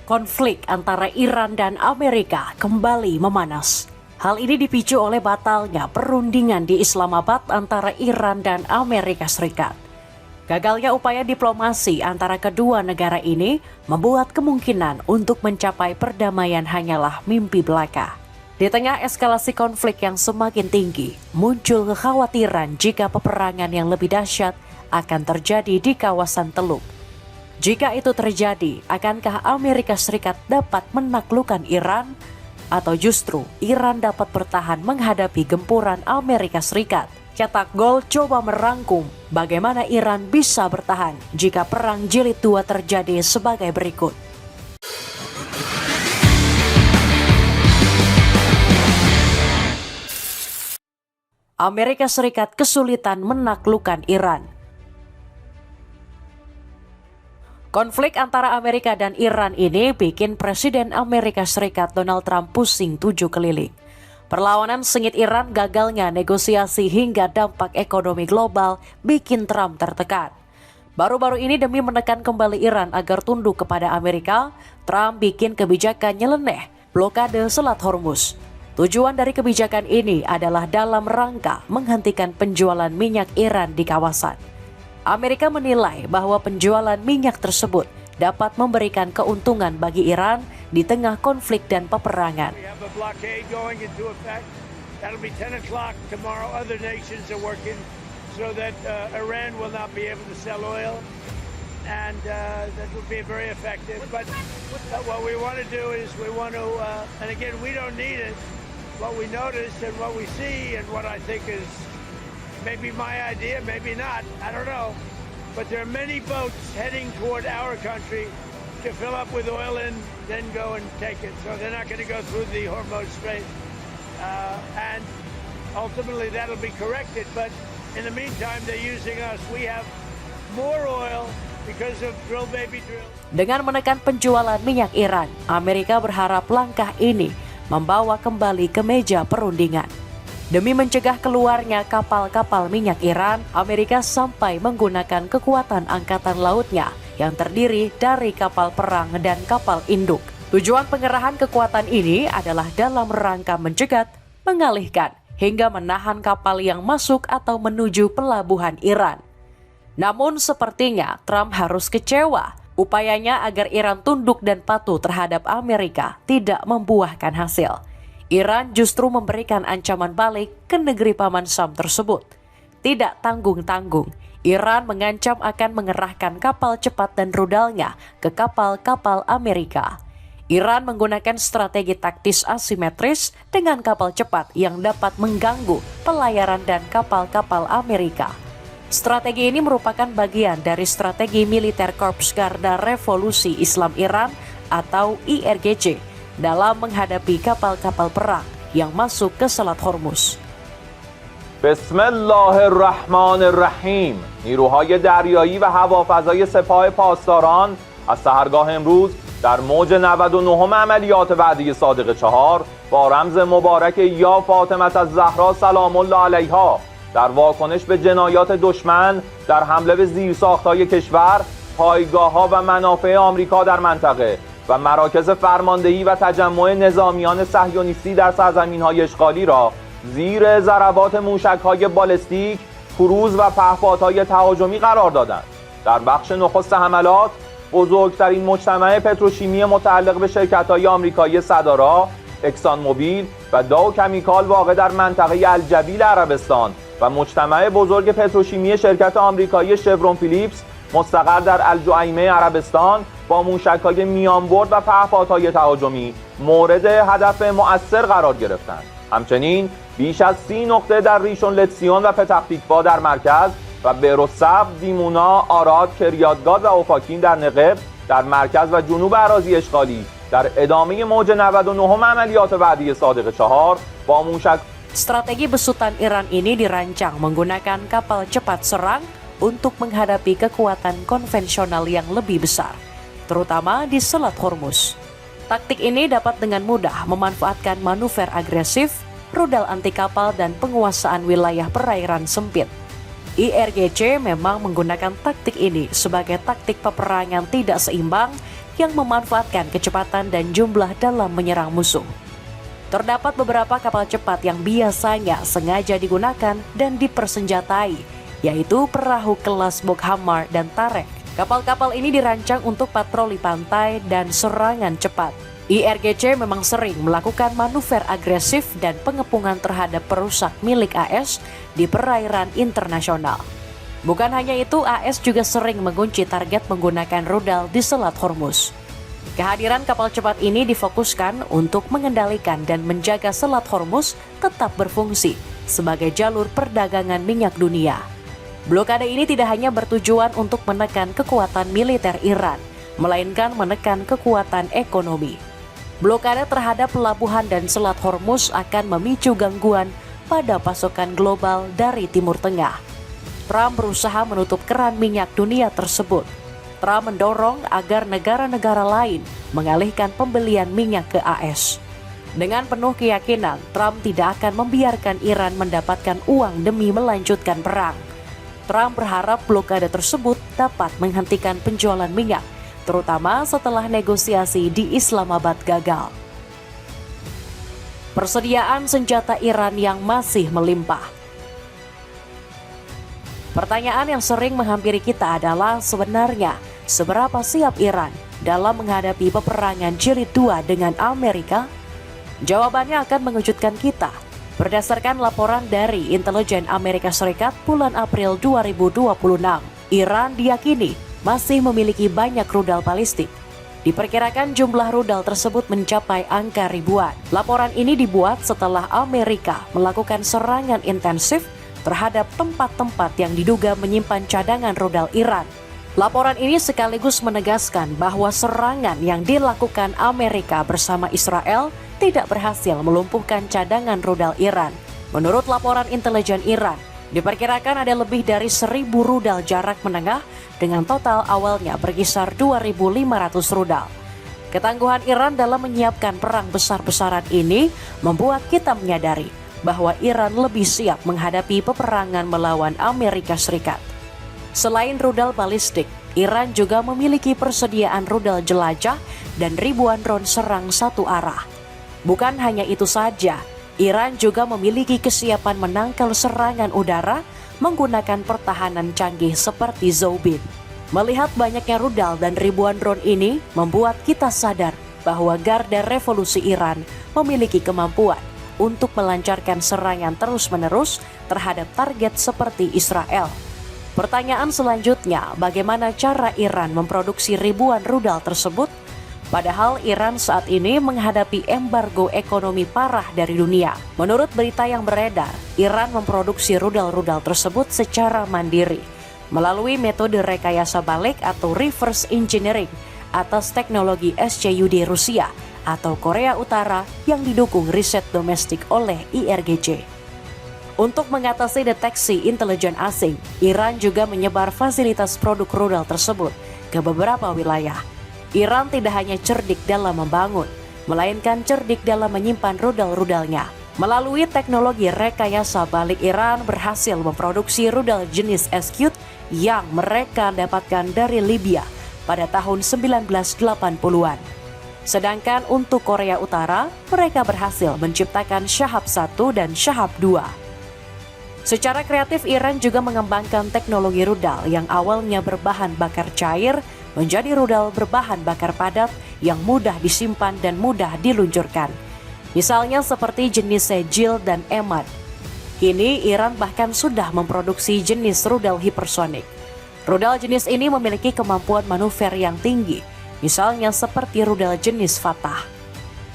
Konflik antara Iran dan Amerika kembali memanas. Hal ini dipicu oleh batalnya perundingan di Islamabad antara Iran dan Amerika Serikat. Gagalnya upaya diplomasi antara kedua negara ini membuat kemungkinan untuk mencapai perdamaian hanyalah mimpi belaka. Di tengah eskalasi konflik yang semakin tinggi, muncul kekhawatiran jika peperangan yang lebih dahsyat akan terjadi di kawasan Teluk. Jika itu terjadi, akankah Amerika Serikat dapat menaklukkan Iran? Atau justru Iran dapat bertahan menghadapi gempuran Amerika Serikat? Cetak Gol coba merangkum bagaimana Iran bisa bertahan jika Perang Jilid 2 terjadi sebagai berikut. Amerika Serikat kesulitan menaklukkan Iran. Konflik antara Amerika dan Iran ini bikin Presiden Amerika Serikat Donald Trump pusing 7 keliling. Perlawanan sengit Iran, gagalnya negosiasi hingga dampak ekonomi global bikin Trump tertekan. Baru-baru ini demi menekan kembali Iran agar tunduk kepada Amerika, Trump bikin kebijakan nyeleneh, blokade Selat Hormuz. Tujuan dari kebijakan ini adalah dalam rangka menghentikan penjualan minyak Iran di kawasan. Amerika menilai bahwa penjualan minyak tersebut dapat memberikan keuntungan bagi Iran di tengah konflik dan peperangan. Maybe my idea, maybe not, I don't know. But there are many boats heading toward our country to fill up with oil and then go and take it. So they're not going to go through the Hormuz Strait. And ultimately that'll be corrected. But in the meantime, they're using us. We have more oil because of drill baby drill. Dengan menekan penjualan minyak Iran, Amerika berharap langkah ini membawa kembali ke meja perundingan. Demi mencegah keluarnya kapal-kapal minyak Iran, Amerika sampai menggunakan kekuatan angkatan lautnya yang terdiri dari kapal perang dan kapal induk. Tujuan pengerahan kekuatan ini adalah dalam rangka mencegat, mengalihkan, hingga menahan kapal yang masuk atau menuju pelabuhan Iran. Namun sepertinya Trump harus kecewa. Upayanya agar Iran tunduk dan patuh terhadap Amerika tidak membuahkan hasil. Iran justru memberikan ancaman balik ke negeri Paman Sam tersebut. Tidak tanggung-tanggung, Iran mengancam akan mengerahkan kapal cepat dan rudalnya ke kapal-kapal Amerika. Iran menggunakan strategi taktis asimetris dengan kapal cepat yang dapat mengganggu pelayaran dan kapal-kapal Amerika. Strategi ini merupakan bagian dari strategi militer Korps Garda Revolusi Islam Iran atau IRGC dalam menghadapi kapal-kapal perang yang masuk ke Selat Hormuz. Bismillahirrahmanirrahim. نیروهای دریایی و هوافضای سپاه پاسداران از سحرگاه امروز در موج 99 عملیات وعده صادق 4 با رمز مبارک یا فاطمه الزهرا سلام الله علیها در واکنش به جنایات دشمن در حمله به زیرساخت‌های کشور، پایگاه‌ها و منافع آمریکا در منطقه و مراکز فرماندهی و تجمع نظامیان صهیونیستی در سرزمین‌های اشغالی را زیر ضربات موشک‌های بالستیک، کروز و پهپادهای تهاجمی قرار دادند. در بخش نخست حملات، بزرگترین مجتمع پتروشیمی متعلق به شرکت‌های آمریکایی صدارا، اکسان موبیل و داو کمیکال واقع در منطقه الجبیل عربستان و مجتمع بزرگ پتروشیمی شرکت آمریکایی شورون فیلیپس مستقر در الجعیمه عربستان با موشک‌های میانبرد و پهپادهای تهاجمی مورد هدف مؤثر قرار گرفتند. همچنین بیش از 30 نقطه در ریشون لتسیون و پتاه‌تیکوا در مرکز و بیروسبز، دیمونا، آراد، کریاتگاد و اوفاکین در نقب در مرکز و جنوب اراضی اشغالی در ادامه موج 99 عملیات وعده صادق 4 با موشک. Strategi besutan Iran ini dirancang menggunakan kapal cepat serang untuk menghadapi kekuatan konvensional yang lebih besar, terutama di Selat Hormuz. Taktik ini dapat dengan mudah memanfaatkan manuver agresif, rudal anti kapal dan penguasaan wilayah perairan sempit. IRGC memang menggunakan taktik ini sebagai taktik peperangan tidak seimbang yang memanfaatkan kecepatan dan jumlah dalam menyerang musuh. Terdapat beberapa kapal cepat yang biasanya sengaja digunakan dan dipersenjatai, yaitu perahu kelas Boghammer dan Tarek. Kapal-kapal ini dirancang untuk patroli pantai dan serangan cepat. IRGC memang sering melakukan manuver agresif dan pengepungan terhadap perusak milik AS di perairan internasional. Bukan hanya itu, AS juga sering mengunci target menggunakan rudal di Selat Hormuz. Kehadiran kapal cepat ini difokuskan untuk mengendalikan dan menjaga Selat Hormuz tetap berfungsi sebagai jalur perdagangan minyak dunia. Blokade ini tidak hanya bertujuan untuk menekan kekuatan militer Iran, melainkan menekan kekuatan ekonomi. Blokade terhadap pelabuhan dan Selat Hormuz akan memicu gangguan pada pasokan global dari Timur Tengah. Trump berusaha menutup keran minyak dunia tersebut. Trump mendorong agar negara-negara lain mengalihkan pembelian minyak ke AS. Dengan penuh keyakinan, Trump tidak akan membiarkan Iran mendapatkan uang demi melanjutkan perang. Trump berharap blokade tersebut dapat menghentikan penjualan minyak, terutama setelah negosiasi di Islamabad gagal. Persediaan senjata Iran yang masih melimpah. Pertanyaan yang sering menghampiri kita adalah sebenarnya seberapa siap Iran dalam menghadapi peperangan jilid 2 dengan Amerika? Jawabannya akan mengejutkan kita. Berdasarkan laporan dari intelijen Amerika Serikat bulan April 2026, Iran diyakini masih memiliki banyak rudal balistik. Diperkirakan jumlah rudal tersebut mencapai angka ribuan. Laporan ini dibuat setelah Amerika melakukan serangan intensif terhadap tempat-tempat yang diduga menyimpan cadangan rudal Iran. Laporan ini sekaligus menegaskan bahwa serangan yang dilakukan Amerika bersama Israel tidak berhasil melumpuhkan cadangan rudal Iran. Menurut laporan intelijen Iran, diperkirakan ada lebih dari 1.000 rudal jarak menengah dengan total awalnya berkisar 2.500 rudal. Ketangguhan Iran dalam menyiapkan perang besar-besaran ini membuat kita menyadari bahwa Iran lebih siap menghadapi peperangan melawan Amerika Serikat. Selain rudal balistik, Iran juga memiliki persediaan rudal jelajah dan ribuan drone serang satu arah. Bukan hanya itu saja, Iran juga memiliki kesiapan menangkal serangan udara menggunakan pertahanan canggih seperti Zaubin. Melihat banyaknya rudal dan ribuan drone ini membuat kita sadar bahwa Garda Revolusi Iran memiliki kemampuan untuk melancarkan serangan terus-menerus terhadap target seperti Israel. Pertanyaan selanjutnya, bagaimana cara Iran memproduksi ribuan rudal tersebut? Padahal Iran saat ini menghadapi embargo ekonomi parah dari dunia. Menurut berita yang beredar, Iran memproduksi rudal-rudal tersebut secara mandiri melalui metode rekayasa balik atau reverse engineering atas teknologi SCUD Rusia atau Korea Utara yang didukung riset domestik oleh IRGC. Untuk mengatasi deteksi intelijen asing, Iran juga menyebar fasilitas produk rudal tersebut ke beberapa wilayah. Iran tidak hanya cerdik dalam membangun, melainkan cerdik dalam menyimpan rudal-rudalnya. Melalui teknologi rekayasa balik, Iran berhasil memproduksi rudal jenis Escute yang mereka dapatkan dari Libya pada tahun 1980-an. Sedangkan untuk Korea Utara, mereka berhasil menciptakan Shahab 1 dan Shahab 2. Secara kreatif, Iran juga mengembangkan teknologi rudal yang awalnya berbahan bakar cair menjadi rudal berbahan bakar padat yang mudah disimpan dan mudah diluncurkan. Misalnya seperti jenis Sejil dan Emad. Kini Iran bahkan sudah memproduksi jenis rudal hipersonik. Rudal jenis ini memiliki kemampuan manuver yang tinggi, misalnya seperti rudal jenis Fatah.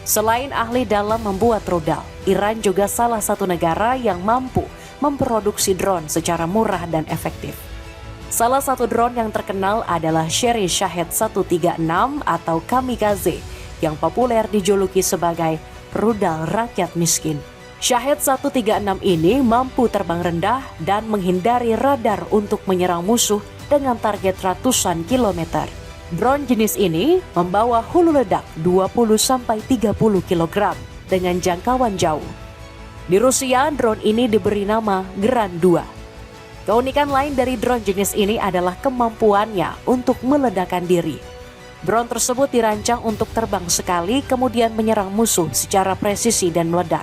Selain ahli dalam membuat rudal, Iran juga salah satu negara yang mampu memproduksi drone secara murah dan efektif. Salah satu drone yang terkenal adalah seri Shahed 136 atau Kamikaze yang populer dijuluki sebagai rudal rakyat miskin. Shahed 136 ini mampu terbang rendah dan menghindari radar untuk menyerang musuh dengan target ratusan kilometer. Drone jenis ini membawa hulu ledak 20-30 kg dengan jangkauan jauh. Di Rusia, drone ini diberi nama Gran 2. Keunikan lain dari drone jenis ini adalah kemampuannya untuk meledakkan diri. Drone tersebut dirancang untuk terbang sekali kemudian menyerang musuh secara presisi dan meledak.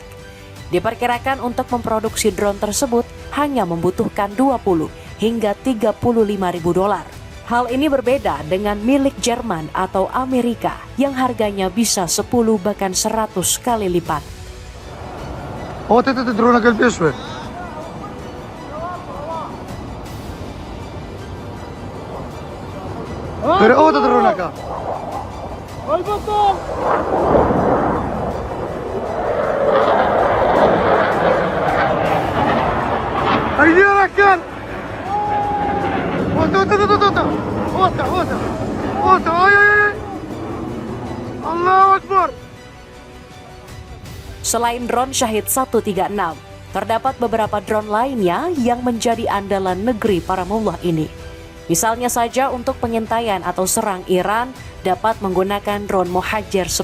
Diperkirakan untuk memproduksi drone tersebut hanya membutuhkan 20 hingga 35 ribu dolar. Hal ini berbeda dengan milik Jerman atau Amerika yang harganya bisa 10 bahkan 100 kali lipat. Вот этот дрон пешве. Вот этот дрон ака. Айди ракан. Вот. Ай. Аллаху Акбар. Selain drone Shahid 136, terdapat beberapa drone lainnya yang menjadi andalan negeri para mullah ini. Misalnya saja untuk pengintaian atau serang Iran dapat menggunakan drone Mohajer 10.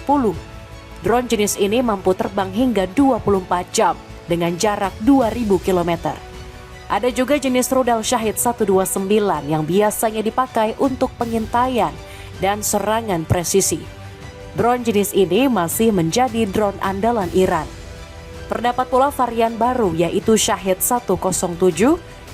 Drone jenis ini mampu terbang hingga 24 jam dengan jarak 2000 km. Ada juga jenis rudal Shahid 129 yang biasanya dipakai untuk pengintaian dan serangan presisi. Drone jenis ini masih menjadi drone andalan Iran. Terdapat pula varian baru yaitu Shahid 107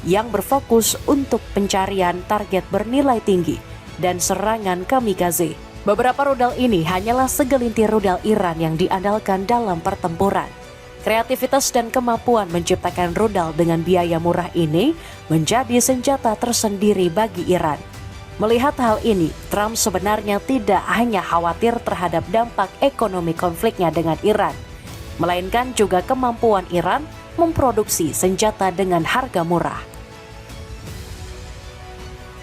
yang berfokus untuk pencarian target bernilai tinggi dan serangan kamikaze. Beberapa rudal ini hanyalah segelintir rudal Iran yang diandalkan dalam pertempuran. Kreativitas dan kemampuan menciptakan rudal dengan biaya murah ini menjadi senjata tersendiri bagi Iran. Melihat hal ini, Trump sebenarnya tidak hanya khawatir terhadap dampak ekonomi konfliknya dengan Iran, melainkan juga kemampuan Iran memproduksi senjata dengan harga murah.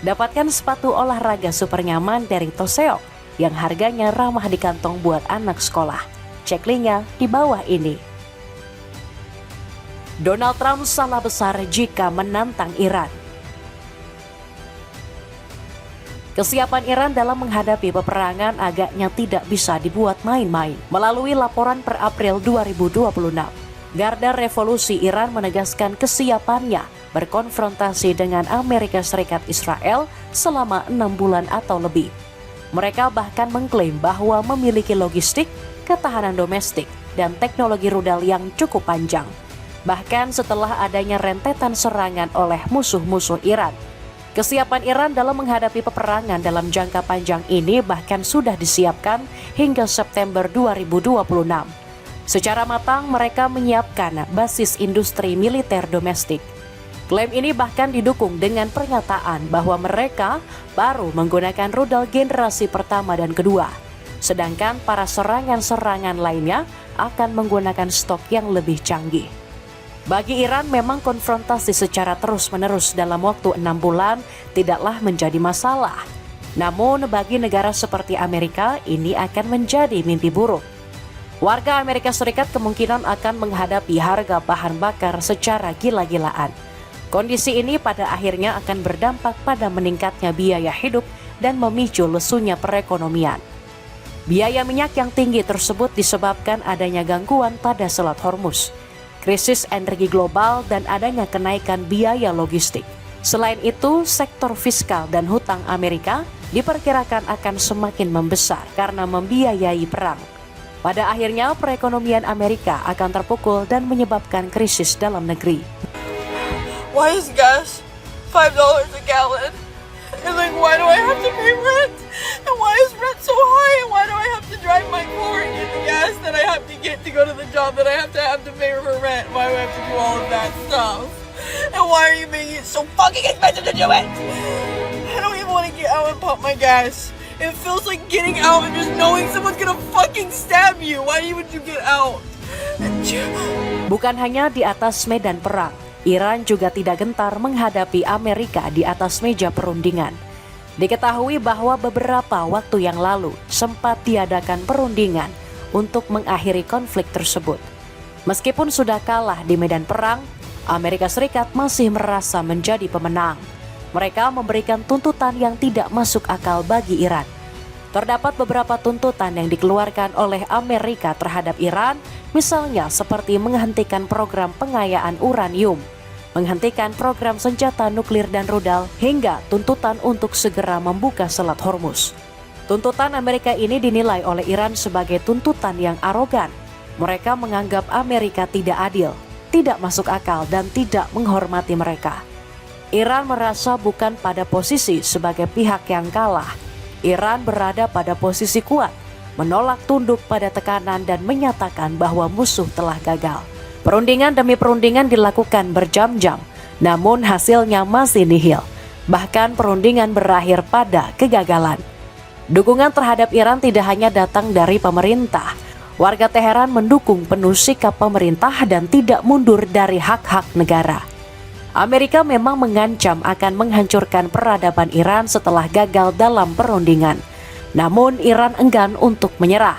Dapatkan sepatu olahraga super nyaman dari Toseok yang harganya ramah di kantong buat anak sekolah. Cek linknya di bawah ini. Donald Trump salah besar jika menantang Iran. Kesiapan Iran dalam menghadapi peperangan agaknya tidak bisa dibuat main-main. Melalui laporan per April 2026, Garda Revolusi Iran menegaskan kesiapannya berkonfrontasi dengan Amerika Serikat Israel selama 6 bulan atau lebih. Mereka bahkan mengklaim bahwa memiliki logistik, ketahanan domestik, dan teknologi rudal yang cukup panjang. Bahkan setelah adanya rentetan serangan oleh musuh-musuh Iran. Kesiapan Iran dalam menghadapi peperangan dalam jangka panjang ini bahkan sudah disiapkan hingga September 2026. Secara matang mereka menyiapkan basis industri militer domestik. Klaim ini bahkan didukung dengan pernyataan bahwa mereka baru menggunakan rudal generasi pertama dan kedua, sedangkan para serangan-serangan lainnya akan menggunakan stok yang lebih canggih. Bagi Iran memang konfrontasi secara terus-menerus dalam waktu 6 bulan tidaklah menjadi masalah. Namun bagi negara seperti Amerika ini akan menjadi mimpi buruk. Warga Amerika Serikat kemungkinan akan menghadapi harga bahan bakar secara gila-gilaan. Kondisi ini pada akhirnya akan berdampak pada meningkatnya biaya hidup dan memicu lesunya perekonomian. Biaya minyak yang tinggi tersebut disebabkan adanya gangguan pada Selat Hormuz, krisis energi global, dan adanya kenaikan biaya logistik. Selain itu, sektor fiskal dan hutang Amerika diperkirakan akan semakin membesar karena membiayai perang. Pada akhirnya, perekonomian Amerika akan terpukul dan menyebabkan krisis dalam negeri. Why is gas $5 a gallon? And like, why do I have to pay rent? And why is rent so high? And why do I have to drive my car and get the gas that I have to get to go to the job that I have to pay for rent? Why do I have to do all of that stuff? And why are you making it so fucking expensive to do it? I don't even want to get out and pump my gas. It feels like getting out and just knowing someone's gonna fucking stab you. Why would you get out? Bukan hanya di atas medan perang, Iran juga tidak gentar menghadapi Amerika di atas meja perundingan. Diketahui bahwa beberapa waktu yang lalu sempat diadakan perundingan untuk mengakhiri konflik tersebut. Meskipun sudah kalah di medan perang, Amerika Serikat masih merasa menjadi pemenang. Mereka memberikan tuntutan yang tidak masuk akal bagi Iran. Terdapat beberapa tuntutan yang dikeluarkan oleh Amerika terhadap Iran, misalnya seperti menghentikan program pengayaan uranium, menghentikan program senjata nuklir dan rudal, hingga tuntutan untuk segera membuka Selat Hormuz. Tuntutan Amerika ini dinilai oleh Iran sebagai tuntutan yang arogan. Mereka menganggap Amerika tidak adil, tidak masuk akal, dan tidak menghormati mereka. Iran merasa bukan pada posisi sebagai pihak yang kalah. Iran berada pada posisi kuat, menolak tunduk pada tekanan dan menyatakan bahwa musuh telah gagal. Perundingan demi perundingan dilakukan berjam-jam, namun hasilnya masih nihil. Bahkan perundingan berakhir pada kegagalan. Dukungan terhadap Iran tidak hanya datang dari pemerintah. Warga Teheran mendukung penuh sikap pemerintah dan tidak mundur dari hak-hak negara. Amerika memang mengancam akan menghancurkan peradaban Iran setelah gagal dalam perundingan. Namun Iran enggan untuk menyerah.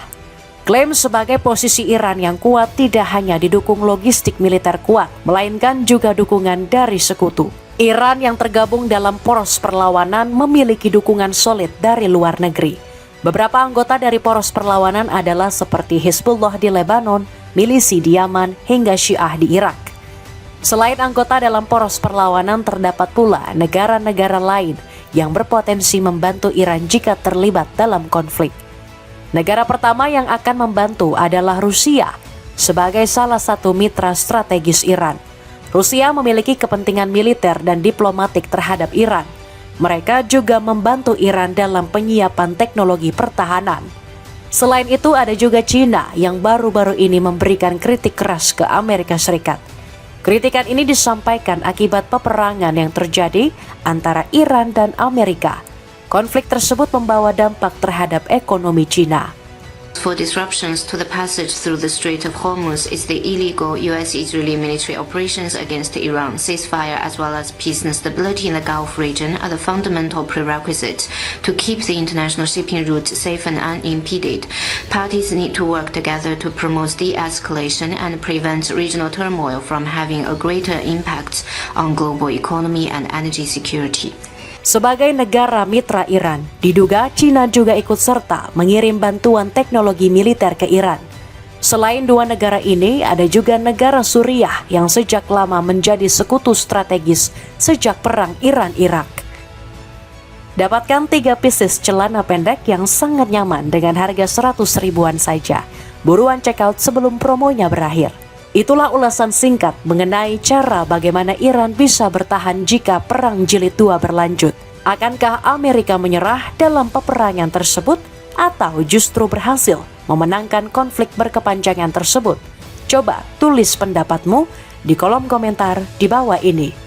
Klaim sebagai posisi Iran yang kuat tidak hanya didukung logistik militer kuat, melainkan juga dukungan dari sekutu. Iran yang tergabung dalam poros perlawanan memiliki dukungan solid dari luar negeri. Beberapa anggota dari poros perlawanan adalah seperti Hizbullah di Lebanon, milisi di Yaman, hingga Syiah di Irak. Selain anggota dalam poros perlawanan, terdapat pula negara-negara lain yang berpotensi membantu Iran jika terlibat dalam konflik. Negara pertama yang akan membantu adalah Rusia sebagai salah satu mitra strategis Iran. Rusia memiliki kepentingan militer dan diplomatik terhadap Iran. Mereka juga membantu Iran dalam penyiapan teknologi pertahanan. Selain itu ada juga Cina yang baru-baru ini memberikan kritik keras ke Amerika Serikat. Kritikan ini disampaikan akibat peperangan yang terjadi antara Iran dan Amerika. Konflik tersebut membawa dampak terhadap ekonomi Cina. For disruptions to the passage through the Strait of Hormuz is the illegal US-Israeli military operations against Iran. Ceasefire as well as peace and stability in the Gulf region are the fundamental prerequisites to keep the international shipping route safe and unimpeded. Parties need to work together to promote de-escalation and prevent regional turmoil from having a greater impact on global economy and energy security. Sebagai negara mitra Iran, diduga Cina juga ikut serta mengirim bantuan teknologi militer ke Iran. Selain dua negara ini, ada juga negara Suriah yang sejak lama menjadi sekutu strategis sejak perang Iran-Irak. Dapatkan 3 pieces celana pendek yang sangat nyaman dengan harga 100 ribuan saja. Buruan check out sebelum promonya berakhir. Itulah ulasan singkat mengenai cara bagaimana Iran bisa bertahan jika Perang Jilid 2 berlanjut. Akankah Amerika menyerah dalam peperangan tersebut atau justru berhasil memenangkan konflik berkepanjangan tersebut? Coba tulis pendapatmu di kolom komentar di bawah ini.